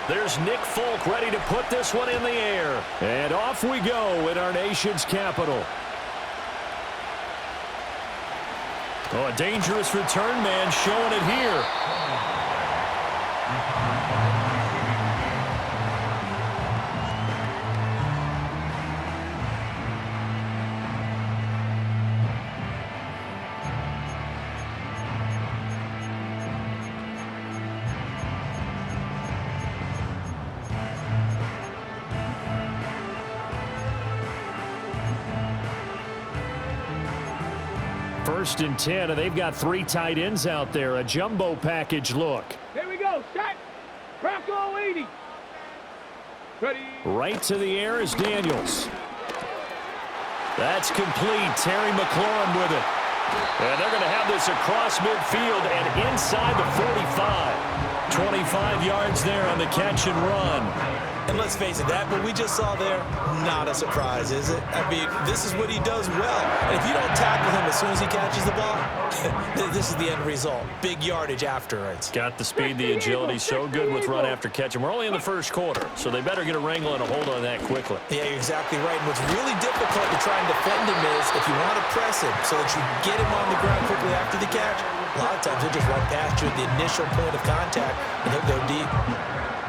There's Nick Folk ready to put this one in the air. And off we go in our nation's capital. Oh, a dangerous return man showing it here. First and 10, and they've got 3 tight ends out there. A jumbo package look. Here we go. Set. Crackle 80. Ready. Right to the air is Daniels. That's complete. Terry McLaurin with it. And they're going to have this across midfield and inside the 45. 25 yards there on the catch and run. And let's face it, that what we just saw there, not a surprise, is it? I mean, this is what he does well. And if you don't tackle him as soon as he catches the ball, this is the end result. Big yardage afterwards. Got the speed, the agility, so good with run after catch. And we're only in the first quarter, so they better get a wrangle and a hold on that quickly. Yeah, you're exactly right. And what's really difficult to try and defend him is if you want to press him so that you get him on the ground quickly after the catch, a lot of times he'll just run past you at the initial point of contact, and he'll go deep.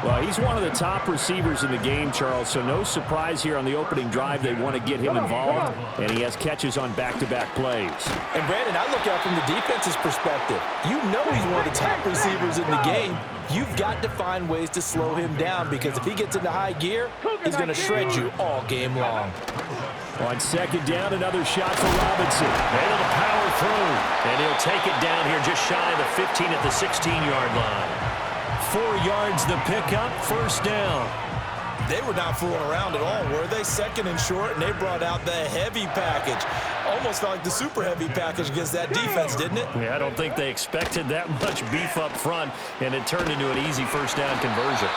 Well, he's one of the top receivers in the game, Charles, so no surprise here on the opening drive. They want to get him involved, and he has catches on back-to-back plays. And, Brandon, I look at it from the defense's perspective. You know he's one of the top receivers in the game. You've got to find ways to slow him down because if he gets into high gear, he's going to shred you all game long. On second down, another shot for Robinson. Able to power through, and he'll take it down here just shy of the 15 at the 16-yard line. 4 yards the pickup, first down. They were not fooling around at all, were they? Second and short, and they brought out the heavy package. Almost like the super heavy package against that defense, didn't it? Yeah, I don't think they expected that much beef up front, and it turned into an easy first down conversion.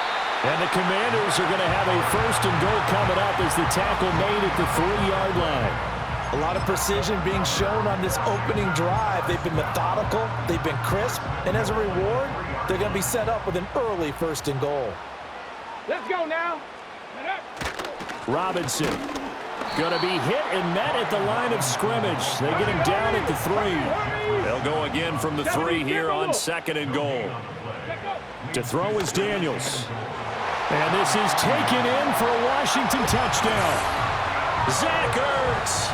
And the Commanders are going to have a first and goal coming up as the tackle made at the 3-yard line. A lot of precision being shown on this opening drive. They've been methodical, they've been crisp, and as a reward, they're going to be set up with an early first and goal. Let's go now. Robinson going to be hit and met at the line of scrimmage. They get him down at the 3. They'll go again from the 3 here on second and goal. To throw is Daniels. And this is taken in for a Washington touchdown. Zach Ertz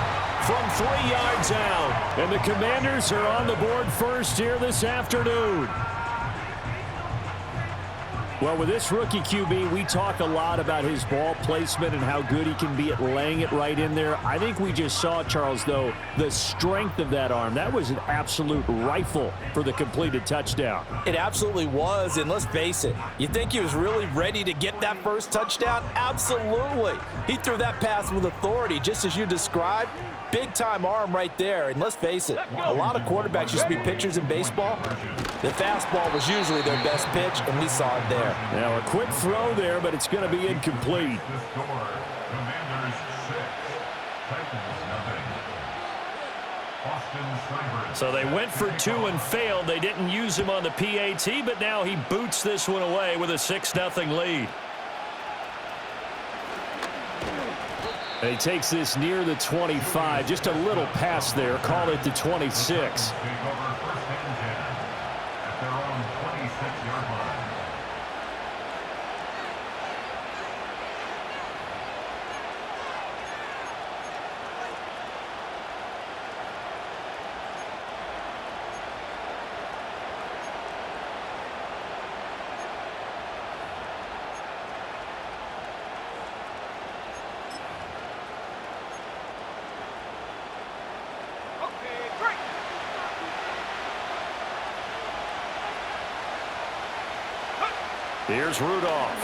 from 3 yards out. And the Commanders are on the board first here this afternoon. Well, with this rookie QB, we talk a lot about his ball placement and how good he can be at laying it right in there. I think we just saw, Charles, though, the strength of that arm. That was an absolute rifle for the completed touchdown. It absolutely was, and let's face it, you think he was really ready to get that first touchdown? Absolutely. He threw that pass with authority, just as you described. Big-time arm right there, and let's face it, a lot of quarterbacks used to be pitchers in baseball. The fastball was usually their best pitch, and we saw it there. Now, a quick throw there, but it's going to be incomplete. So they went for 2 and failed. They didn't use him on the PAT, but now he boots this one away with a 6-0 lead. And he takes this near the 25. Just a little pass there. Call it the 26. Here's Rudolph.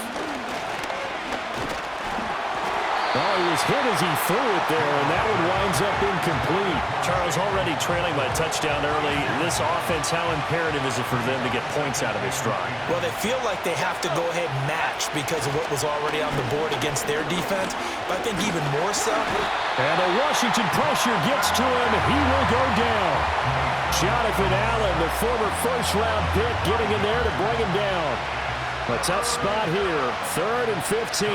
Oh, he was hit as he threw it there, and that one winds up incomplete. Charles already trailing by a touchdown early. This offense, how imperative is it for them to get points out of this drive? Well, they feel like they have to go ahead and match because of what was already on the board against their defense. But I think even more so. And the Washington pressure gets to him. He will go down. Jonathan Allen, the former first-round pick, getting in there to bring him down. A tough spot here. 3rd and 15.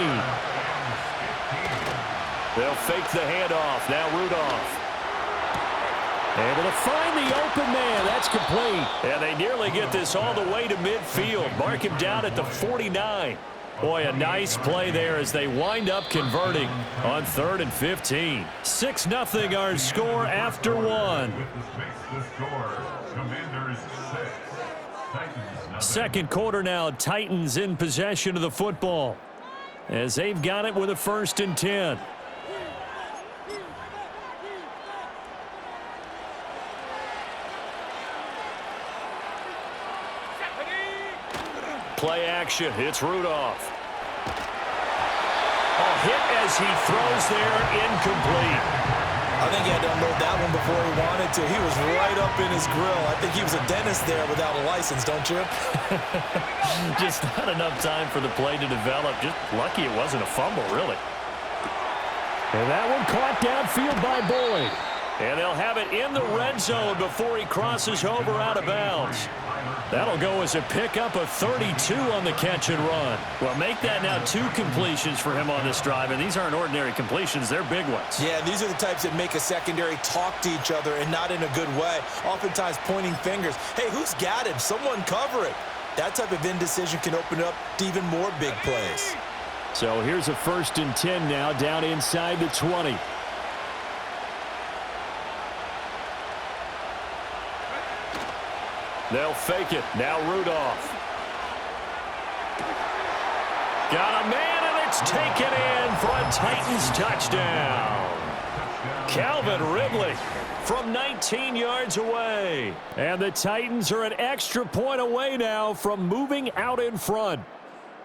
They'll fake the handoff. Now Rudolph. Able to find the open man. That's complete. And they nearly get this all the way to midfield. Mark him down at the 49. Boy, a nice play there as they wind up converting on 3rd and 15. 6-0 our score after one. Second quarter now, Titans in possession of the football as they've got it with a 1st and 10. Play action. It's Rudolph. A hit as he throws there, incomplete. I think he had to unload that one before he wanted to. He was right up in his grill. I think he was a dentist there without a license, don't you? Just not enough time for the play to develop. Just lucky it wasn't a fumble, really. And that one caught downfield by Boyd. And they'll have it in the red zone before he crosses over out of bounds. That'll go as a pickup of 32 on the catch and run. Well, make that now 2 completions for him on this drive, and these aren't ordinary completions. They're big ones. Yeah, these are the types that make a secondary talk to each other and not in a good way. Oftentimes pointing fingers. Hey, who's got him? Someone cover it. That type of indecision can open up to even more big plays. So here's a 1st and 10 now down inside the 20. They'll fake it. Now Rudolph. Got a man, and it's taken in for a Titans touchdown. Calvin Ridley from 19 yards away. And the Titans are an extra point away now from moving out in front.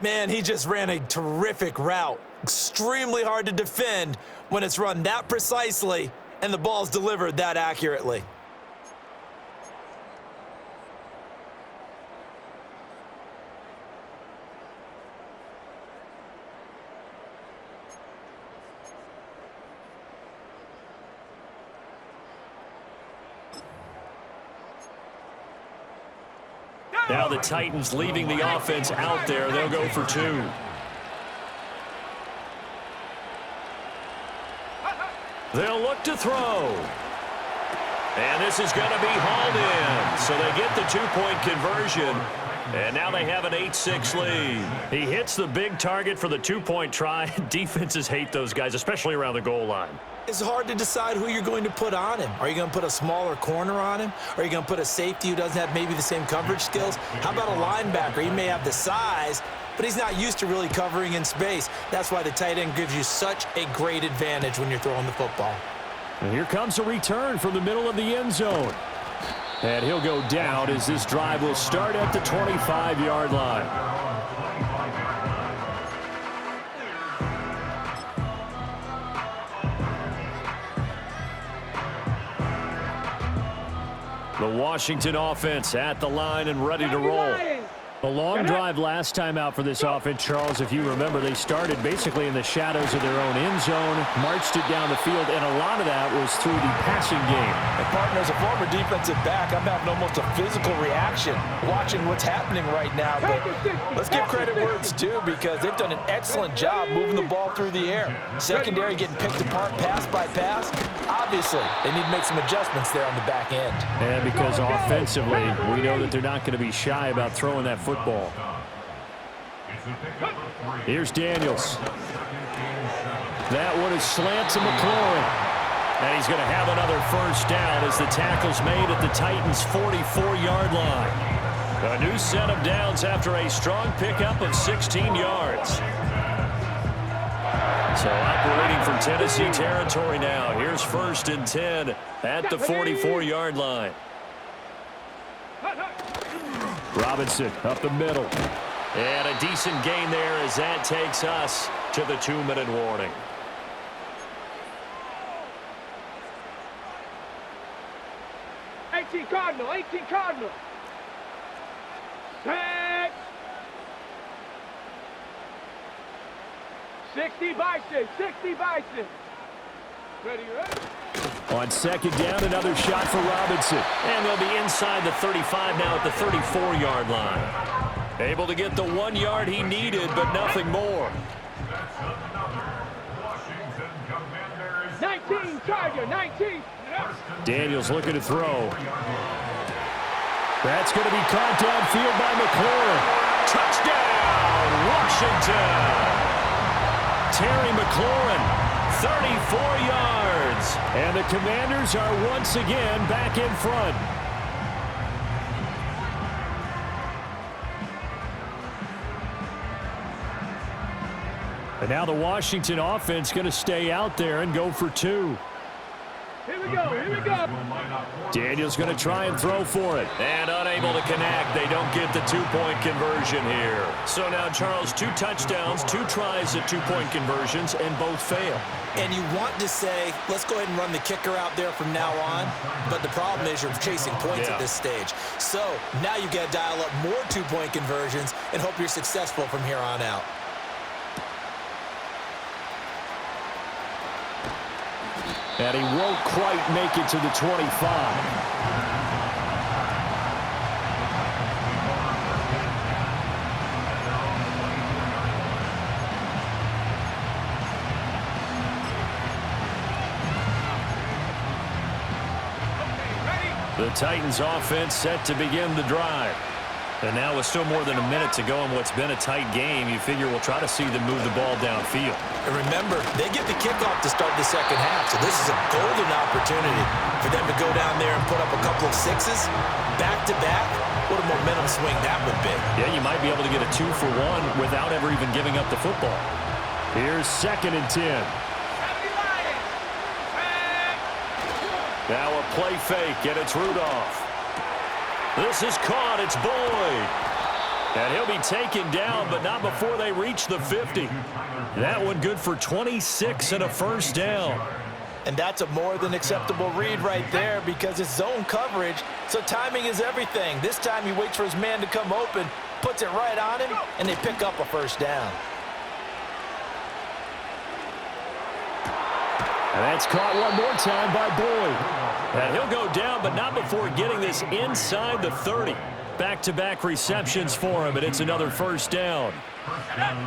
Man, he just ran a terrific route. Extremely hard to defend when it's run that precisely and the ball's delivered that accurately. Now the Titans leaving the offense out there. They'll go for 2. They'll look to throw. And this is going to be hauled in. So they get the 2-point conversion. And now they have an 8-6 lead. He hits the big target for the 2-point try. Defenses hate those guys, especially around the goal line. It's hard to decide who you're going to put on him. Are you going to put a smaller corner on him? Are you going to put a safety who doesn't have maybe the same coverage skills? How about a linebacker? He may have the size, but he's not used to really covering in space. That's why the tight end gives you such a great advantage when you're throwing the football. And here comes a return from the middle of the end zone. And he'll go down as this drive will start at the 25-yard line. The Washington offense at the line and ready to roll. A long drive last time out for this offense, Charles. If you remember, they started basically in the shadows of their own end zone, marched it down the field, and a lot of that was through the passing game. And partner, as a former defensive back, I'm having almost a physical reaction watching what's happening right now. But let's give credit where it's due because they've done an excellent job moving the ball through the air. Secondary getting picked apart pass by pass. Obviously, they need to make some adjustments there on the back end. And because offensively, we know that they're not going to be shy about throwing that football. Here's Daniels. That one is slant to McLaurin. And he's going to have another first down as the tackle's made at the Titans' 44-yard line. A new set of downs after a strong pickup of 16 yards. So operating from Tennessee territory now. Here's 1st and 10 at the 44-yard line. Robinson up the middle. And a decent gain there as that takes us to the 2-minute warning. Cardinal, 18 Cardinal. Set. 60 Bison, 60 Bison. Ready, ready? On second down, another shot for Robinson. And they'll be inside the 35 now at the 34-yard line. Able to get the 1 yard he needed, but nothing more. 19, Charger, 19. Daniels looking to throw. That's going to be caught downfield by McLaurin. Touchdown, Washington. Terry McLaurin, 34 yards. And the Commanders are once again back in front. And now the Washington offense going to stay out there and go for 2. Here we go, here we go. Daniels going to try and throw for it. And unable to connect. They don't get the 2-point conversion here. So now, Charles, 2 touchdowns, 2 tries at 2-point conversions, and both fail. And you want to say, let's go ahead and run the kicker out there from now on. But the problem is you're chasing points at this stage. So now you got to dial up more 2-point conversions and hope you're successful from here on out. And he won't quite make it to the 25. The Titans offense set to begin the drive. And now with still more than a minute to go in what's been a tight game, you figure we'll try to see them move the ball downfield. And remember, they get the kickoff to start the second half, so this is a golden opportunity for them to go down there and put up a couple of 6s back-to-back. What a momentum swing that would be. Yeah, you might be able to get a 2-for-1 without ever even giving up the football. Here's 2nd and 10. Now a play fake, and it's Rudolph. This is caught. It's Boyd. And he'll be taken down, but not before they reach the 50. That one good for 26 and a first down. And that's a more than acceptable read right there because it's zone coverage, so timing is everything. This time he waits for his man to come open, puts it right on him, and they pick up a first down. And that's caught one more time by Boyd. And he'll go down, but not before getting this inside the 30. Back-to-back receptions for him, and it's another first down.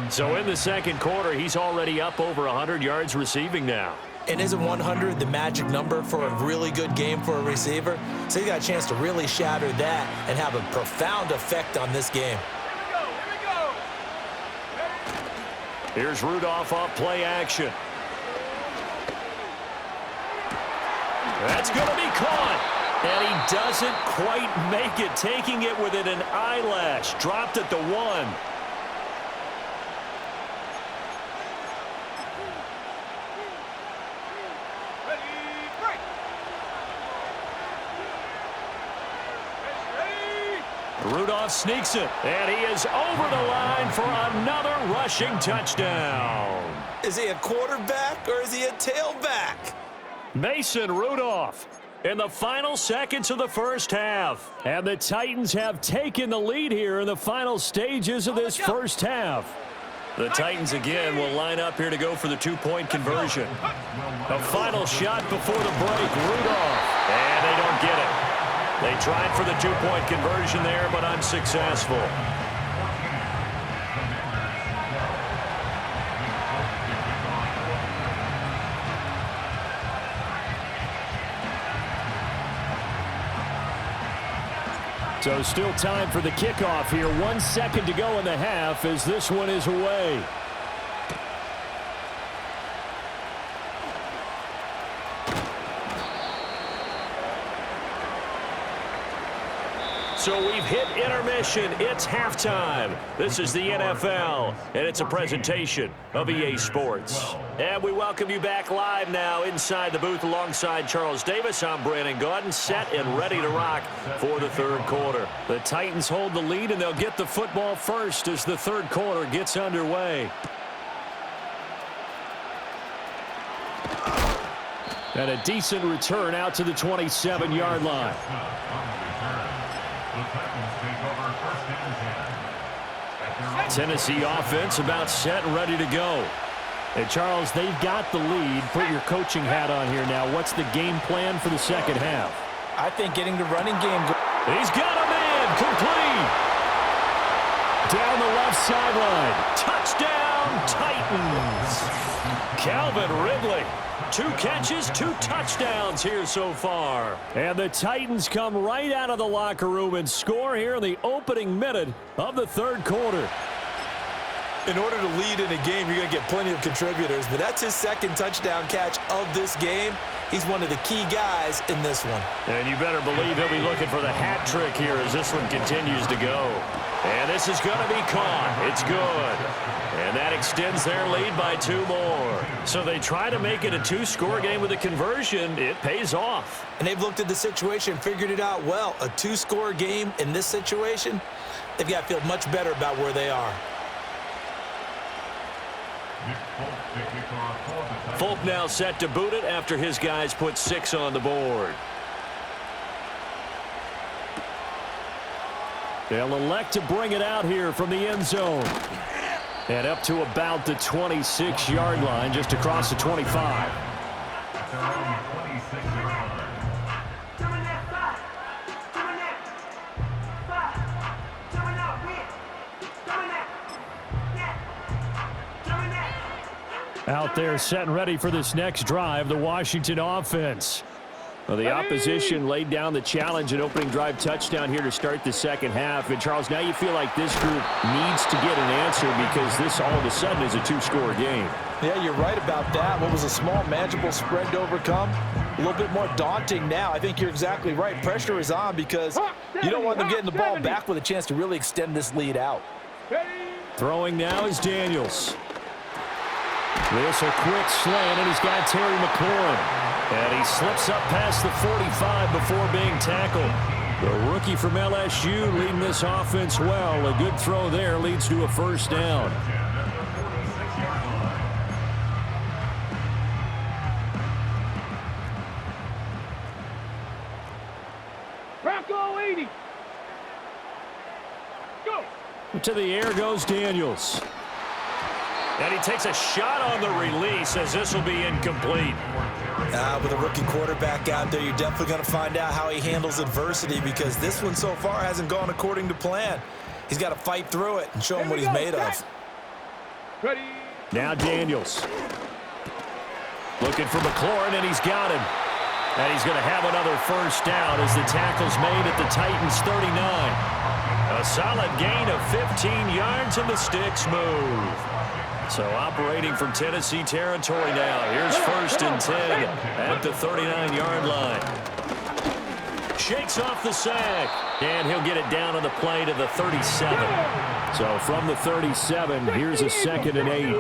So in the second quarter, he's already up over 100 yards receiving now. And isn't 100 the magic number for a really good game for a receiver? So he got a chance to really shatter that and have a profound effect on this game. Here's Rudolph off play action. That's going to be caught. And he doesn't quite make it, taking it within an eyelash. Dropped at the 1. Rudolph sneaks it, and he is over the line for another rushing touchdown. Is he a quarterback or is he a tailback? Mason Rudolph in the final seconds of the first half. And the Titans have taken the lead here in the final stages of this first half. The Titans again will line up here to go for the 2-point conversion. A final shot before the break. Rudolph. And they don't get it. They tried for the 2-point conversion there, but unsuccessful. So still time for the kickoff here. 1 second to go in the half as this one is away. So we've hit intermission. It's halftime. This is the NFL, and it's a presentation of EA Sports. And we welcome you back live now inside the booth alongside Charles Davis. I'm Brandon Gaudin, set and ready to rock for the third quarter. The Titans hold the lead, and they'll get the football first as the third quarter gets underway. And a decent return out to the 27-yard line. Tennessee offense about set and ready to go. And Charles, they've got the lead. Put your coaching hat on here now. What's the game plan for the second half? I think getting the running game. He's got a man complete. Down the left sideline. Touchdown, Titans. Calvin Ridley. 2 catches, 2 touchdowns here so far. And the Titans come right out of the locker room and score here in the opening minute of the third quarter. In order to lead in a game, you're going to get plenty of contributors, but that's his second touchdown catch of this game. He's one of the key guys in this one. And you better believe he'll be looking for the hat trick here as this one continues to go. And this is going to be caught. It's good. And that extends their lead by 2 more. So they try to make it a 2-score game with a conversion. It pays off. And they've looked at the situation, figured it out well. A 2-score game in this situation, they've got to feel much better about where they are. Folk now set to boot it after his guys put 6 on the board. They'll elect to bring it out here from the end zone. And up to about the 26-yard line, just across the 25. Out there set and ready for this next drive, the Washington offense. Well, the opposition laid down the challenge and opening drive touchdown here to start the second half. And, Charles, now you feel like this group needs to get an answer because this all of a sudden is a 2-score game. Yeah, you're right about that. What was a small, manageable spread to overcome, a little bit more daunting now. I think you're exactly right. Pressure is on because you don't want them getting the ball back with a chance to really extend this lead out. Throwing now is Daniels. This a quick slant, and he's got Terry McLaurin. And he slips up past the 45 before being tackled. The rookie from LSU leading this offense well. A good throw there leads to a first down. Bronco 80. Go. To the air goes Daniels. And he takes a shot on the release as this will be incomplete. With a rookie quarterback out there, you're definitely going to find out how he handles adversity because this one so far hasn't gone according to plan. He's got to fight through it and show him what he's made of. Ready. Now Daniels. Looking for McLaurin, and he's got him. And he's going to have another first down as the tackle's made at the Titans' 39. A solid gain of 15 yards, and the sticks move. So operating from Tennessee territory now. Here's 1st and 10 at the 39-yard line. Shakes off the sack, and he'll get it down on the play to the 37. So from the 37, here's a 2nd and 8.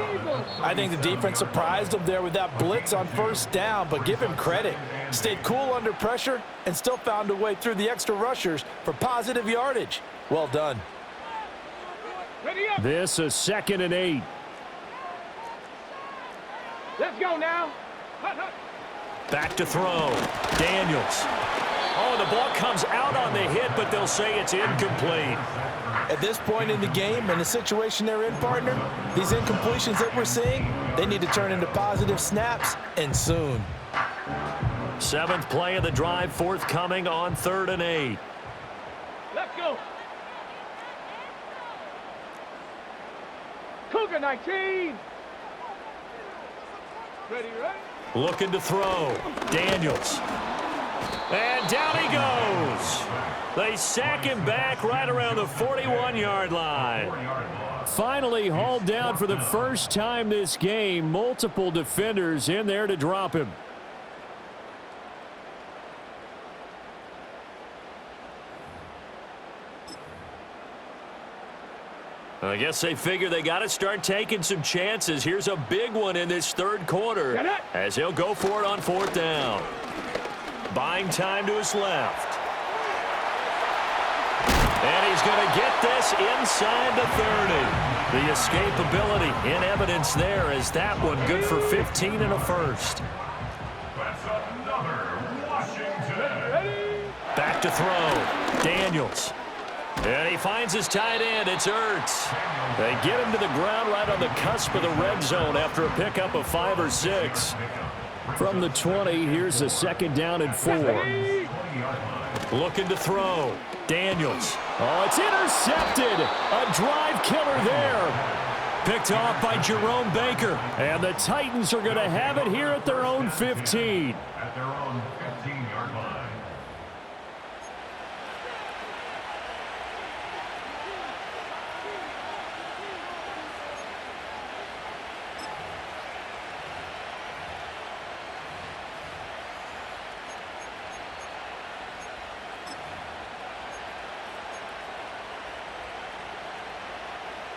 I think the defense surprised him there with that blitz on first down, but give him credit. Stayed cool under pressure and still found a way through the extra rushers for positive yardage. Well done. This a 2nd and 8. Let's go now. Back to throw. Daniels. Oh, the ball comes out on the hit, but they'll say it's incomplete. At this point in the game and the situation they're in, partner, these incompletions that we're seeing, they need to turn into positive snaps, and soon. 7th play of the drive, forthcoming on 3rd and 8. Let's go. Cougar 19. Ready, right? Looking to throw. Daniels. And down he goes. They sack him back right around the 41-yard line. Finally hauled down for the first time this game. Multiple defenders in there to drop him. I guess they figure they got to start taking some chances. Here's a big one in this third quarter as he'll go for it on 4th down. Buying time to his left. And he's going to get this inside the 30. The escapability in evidence there as that one good for 15 and a first. That's another Washington. Back to throw. Daniels. And he finds his tight end. It's Ertz. They get him to the ground right on the cusp of the red zone after a pickup of 5 or 6. From the 20, here's a 2nd down and 4. Looking to throw. Daniels. Oh, it's intercepted. A drive killer there. Picked off by Jerome Baker. And the Titans are going to have it here at their own 15. At their own 15-yard line.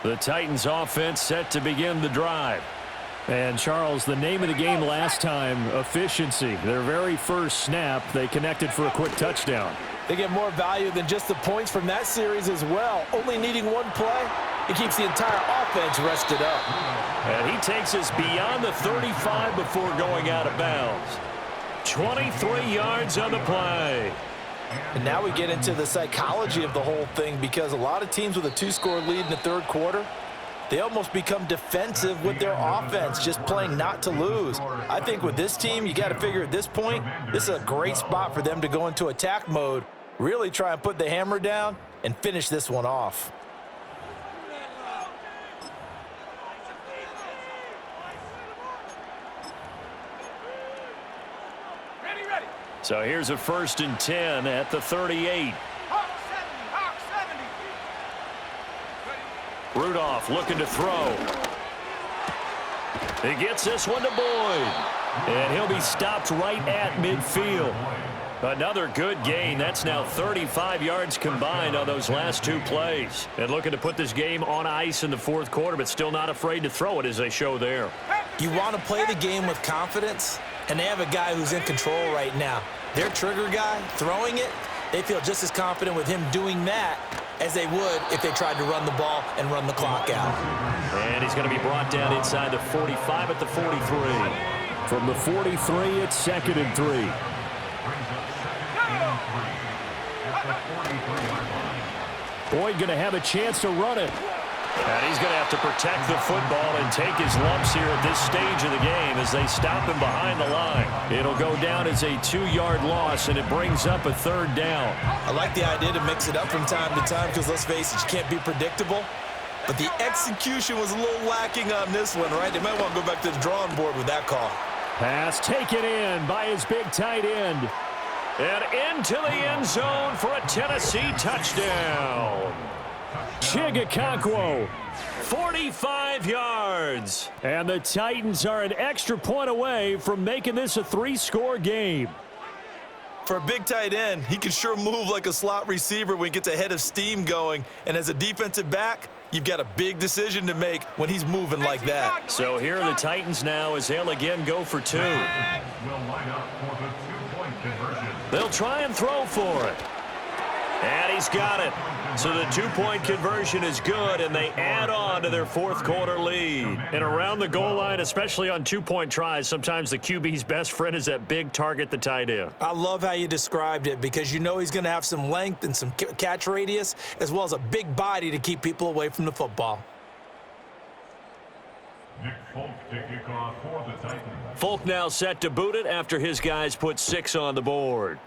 The Titans offense set to begin the drive. And, Charles, the name of the game last time, efficiency. Their very first snap, they connected for a quick touchdown. They get more value than just the points from that series as well. Only needing one play, it keeps the entire offense rested up. And he takes us beyond the 35 before going out of bounds. 23 yards on the play. And now we get into the psychology of the whole thing, because a lot of teams with a 2-score lead in the third quarter, they almost become defensive with their offense, just playing not to lose. I think with this team, you got to figure at this point, this is a great spot for them to go into attack mode, really try and put the hammer down and finish this one off. So here's a 1st and 10 at the 38. Hawk 70. Rudolph looking to throw. He gets this one to Boyd. And he'll be stopped right at midfield. Another good gain. That's now 35 yards combined on those last two plays. And looking to put this game on ice in the fourth quarter, but still not afraid to throw it as they show there. You want to play the game with confidence, and they have a guy who's in control right now. Their trigger guy, throwing it, they feel just as confident with him doing that as they would if they tried to run the ball and run the clock out. And he's going to be brought down inside the 45 at the 43. From the 43, it's 2nd and 3. Boyd going to have a chance to run it. And he's going to have to protect the football and take his lumps here at this stage of the game as they stop him behind the line. It'll go down as a 2-yard loss, and it brings up a 3rd down. I like the idea to mix it up from time to time because, let's face it, you can't be predictable. But the execution was a little lacking on this one, right? They might want to go back to the drawing board with that call. Pass taken in by his big tight end. And into the end zone for a Tennessee touchdown. Chigakonkwo, 45 yards. And the Titans are an extra point away from making this a 3-score game. For a big tight end, he can sure move like a slot receiver when he gets a head of steam going. And as a defensive back, you've got a big decision to make when he's moving like that. So here are the Titans now as they'll again go for 2. Will line up for the 2-point conversion. They'll try and throw for it. And he's got it. So the 2-point conversion is good, and they add on to their fourth quarter lead. And around the goal line, especially on 2-point tries, sometimes the QB's best friend is that big target, the tight end. I love how you described it, because you know he's going to have some length and some catch radius, as well as a big body to keep people away from the football. Nick Folk to kick off for the Titans. Folk now set to boot it after his guys put 6 on the board.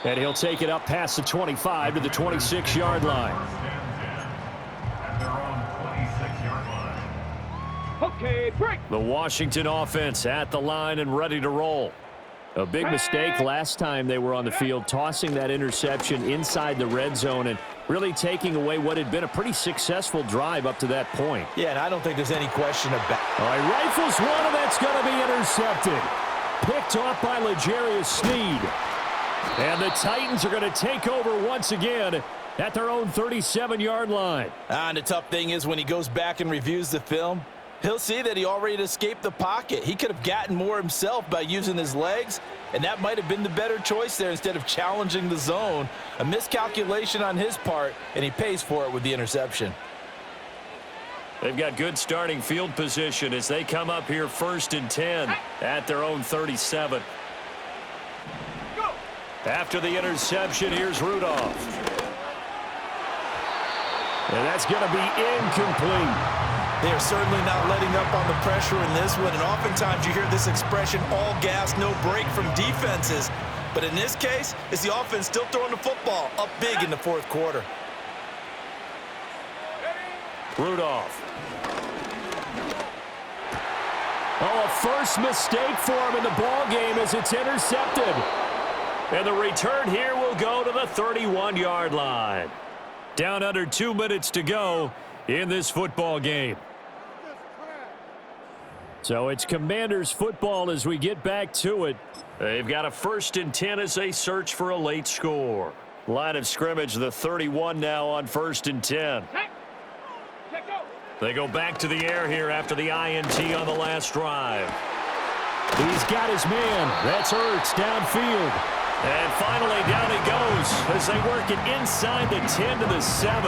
And he'll take it up past the 25 to the 26-yard line. At their own 26-yard line. Okay, break. The Washington offense at the line and ready to roll. A big mistake last time they were on the field, tossing that interception inside the red zone and really taking away what had been a pretty successful drive up to that point. Yeah, and I don't think there's any question about it. All right, rifles one, and that's going to be intercepted. Picked off by L'Jarius Sneed. And the Titans are going to take over once again at their own 37-yard line. And the tough thing is when he goes back and reviews the film, he'll see that he already escaped the pocket. He could have gotten more himself by using his legs, and that might have been the better choice there instead of challenging the zone. A miscalculation on his part, and he pays for it with the interception. They've got good starting field position as they come up here 1st and 10 at their own 37. After the interception, here's Rudolph. And that's going to be incomplete. They are certainly not letting up on the pressure in this one, and oftentimes you hear this expression, all gas, no break from defenses. But in this case, it's the offense still throwing the football up big in the fourth quarter. Rudolph. Oh, a first mistake for him in the ball game as it's intercepted. And the return here will go to the 31-yard line. Down under 2 minutes to go in this football game. So it's Commanders football as we get back to it. They've got a 1st and 10 as they search for a late score. Line of scrimmage, the 31 now on 1st and 10. They go back to the air here after the INT on the last drive. He's got his man. That's Ertz downfield. And finally down he goes as they work it inside the 10 to the 7.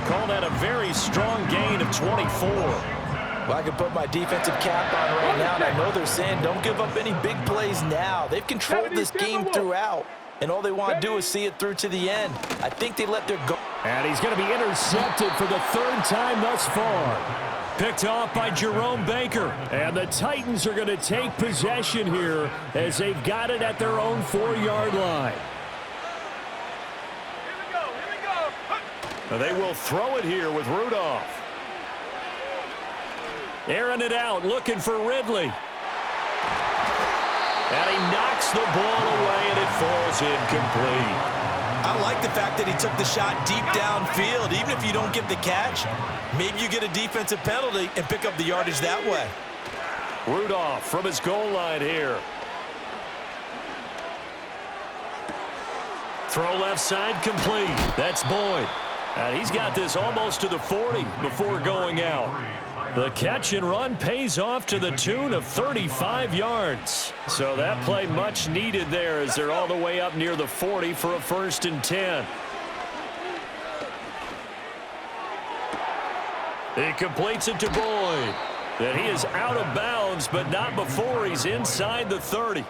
Call that a very strong gain of 24. Well, I can put my defensive cap on right now, and I know they're saying don't give up any big plays now. They've controlled this game throughout, and all they want to do is see it through to the end. I think they let their go. And he's going to be intercepted for the 3rd time thus far. Picked off by Jerome Baker. And the Titans are going to take possession here as they've got it at their own 4-yard line. They will throw it here with Rudolph. Airing it out, looking for Ridley. And he knocks the ball away, and it falls incomplete. I like the fact that he took the shot deep downfield. Even if you don't get the catch, maybe you get a defensive penalty and pick up the yardage that way. Rudolph from his goal line here. Throw left side complete. That's Boyd. And he's got this almost to the 40 before going out. The catch and run pays off to the tune of 35 yards. So that play much needed there as they're all the way up near the 40 for a 1st and 10. He completes it to Boyd. And he is out of bounds, but not before he's inside the 30.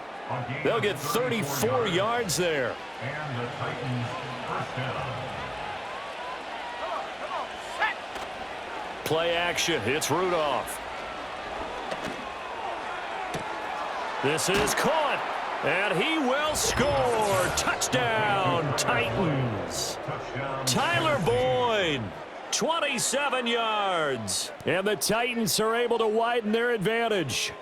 They'll get 34 yards there. And the Titans first down. Play action. It's Rudolph. This is caught. And he will score. Touchdown, Titans. Tyler Boyd, 27 yards. And the Titans are able to widen their advantage.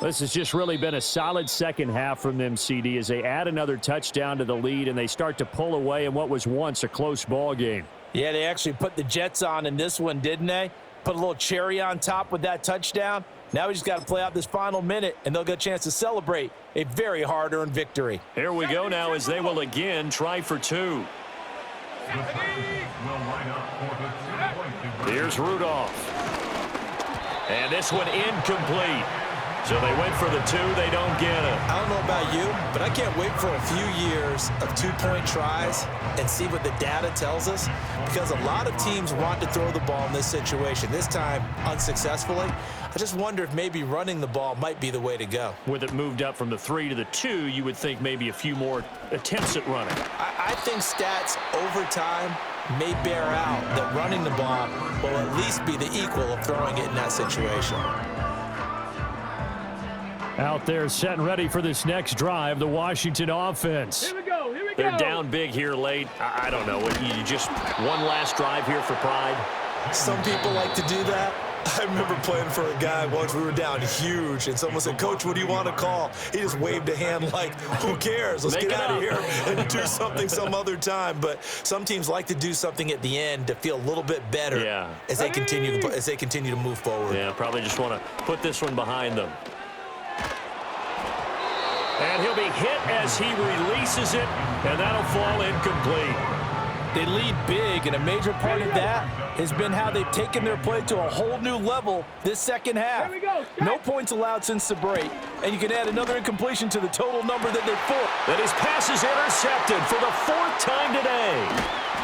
This has just really been a solid second half from them, CD, as they add another touchdown to the lead and they start to pull away in what was once a close ball game. Yeah, they actually put the Jets on in this one, didn't they? Put a little cherry on top with that touchdown. Now we just got to play out this final minute, and they'll get a chance to celebrate a very hard-earned victory. Here we go now as they will again try for 2. The Titans will line up for the 2-point conversion. Here's Rudolph. And this one incomplete. So they went for the 2. They don't get it. I don't know about you, but I can't wait for a few years of 2-point tries and see what the data tells us, because a lot of teams want to throw the ball in this situation, this time unsuccessfully. I just wonder if maybe running the ball might be the way to go. With it moved up from the 3 to the 2, you would think maybe a few more attempts at running. I think stats over time may bear out that running the ball will at least be the equal of throwing it in that situation. Out there set and ready for this next drive, the Washington offense. Here we go. Here we go. They're down big here late. I don't know. You just one last drive here for pride? Some people like to do that. I remember playing for a guy once. We were down huge, and someone said, "Coach, what do you want to call?" He just waved a hand like, who cares? Let's get out of here and do something some other time. But some teams like to do something at the end to feel a little bit better as they continue to move forward. Yeah, probably just want to put this one behind them. And he'll be hit as he releases it, and that'll fall incomplete. They lead big, and a major part of that has been how they've taken their play to a whole new level this second half. No points allowed since the break, and you can add another incompletion to the total number that they forced. And his pass is intercepted for the 4th time today.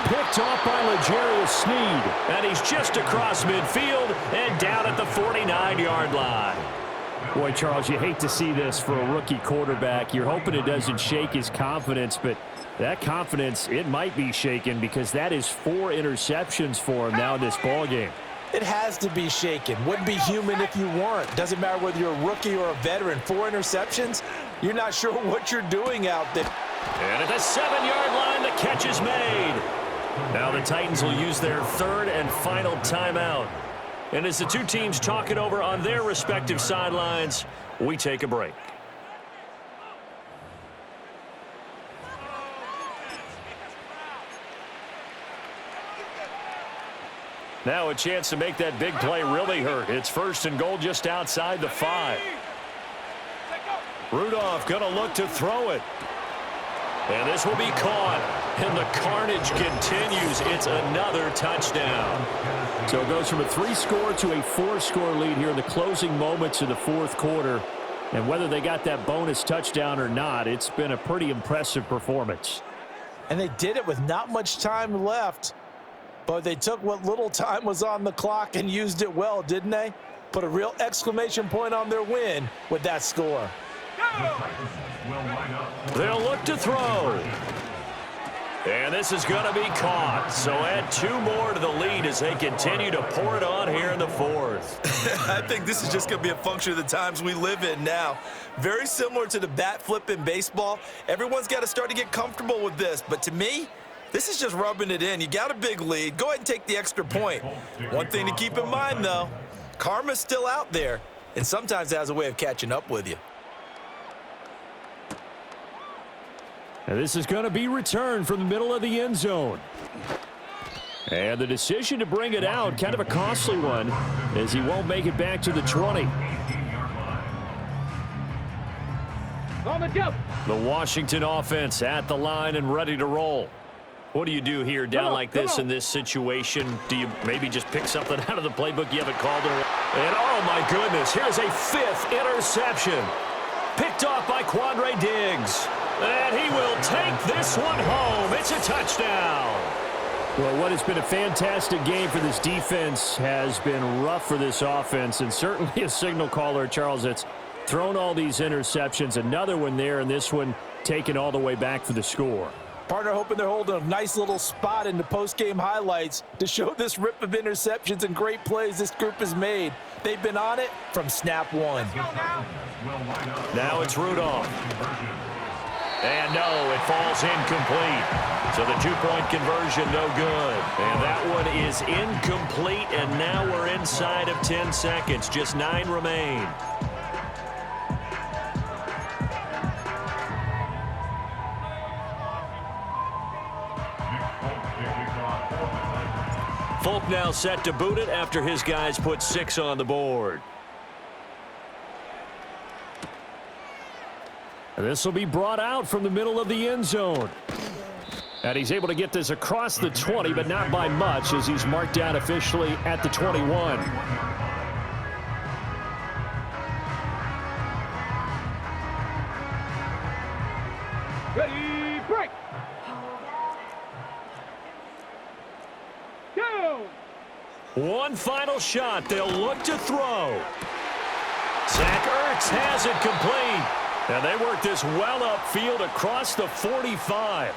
Picked off by L'Jarius Sneed, and he's just across midfield and down at the 49-yard line. Boy, Charles, you hate to see this for a rookie quarterback. You're hoping it doesn't shake his confidence, but that confidence, it might be shaken because that is 4 interceptions for him now in this ballgame. It has to be shaken. Wouldn't be human if you weren't. Doesn't matter whether you're a rookie or a veteran. 4 interceptions, you're not sure what you're doing out there. And at the 7-yard line, the catch is made. Now the Titans will use their 3rd and final timeout. And as the two teams talk it over on their respective sidelines, we take a break. Now a chance to make that big play really hurt. It's 1st and goal just outside the 5. Rudolph going to look to throw it. And this will be caught. And the carnage continues. It's another touchdown. So it goes from a 3-score to a 4-score lead here in the closing moments of the 4th quarter. And whether they got that bonus touchdown or not, it's been a pretty impressive performance. And they did it with not much time left. But they took what little time was on the clock and used it well, didn't they? Put a real exclamation point on their win with that score. They'll look to throw. And this is going to be caught. So add 2 more to the lead as they continue to pour it on here in the 4th. I think this is just going to be a function of the times we live in now. Very similar to the bat flip in baseball. Everyone's got to start to get comfortable with this. But to me, this is just rubbing it in. You got a big lead. Go ahead and take the extra point. One thing to keep in mind, though, karma's still out there, and sometimes it has a way of catching up with you. And this is going to be returned from the middle of the end zone. And the decision to bring it out, kind of a costly one, as he won't make it back to the 20. On the jump. The Washington offense at the line and ready to roll. What do you do here down like this in this situation? Do you maybe just pick something out of the playbook you haven't called it? And oh my goodness, here's a 5th interception. Picked off by Quandre Diggs. And he will take this one home. It's a touchdown. Well, what has been a fantastic game for this defense has been rough for this offense, and certainly a signal caller, Charles, that's thrown all these interceptions. Another one there, and this one taken all the way back for the score. Partner hoping they're holding a nice little spot in the post-game highlights to show this rip of interceptions and great plays this group has made. They've been on it from snap 1. Now it's Rudolph. And no, it falls incomplete. So the 2-point conversion, no good. And that one is incomplete, and now we're inside of 10 seconds. Just 9 remain. Folk now set to boot it after his guys put 6 on the board. And this will be brought out from the middle of the end zone. And he's able to get this across the 20, but not by much, as he's marked down officially at the 21. Ready, break. Go. One final shot. They'll look to throw. Zach Ertz has it complete. And they work this well upfield across the 45.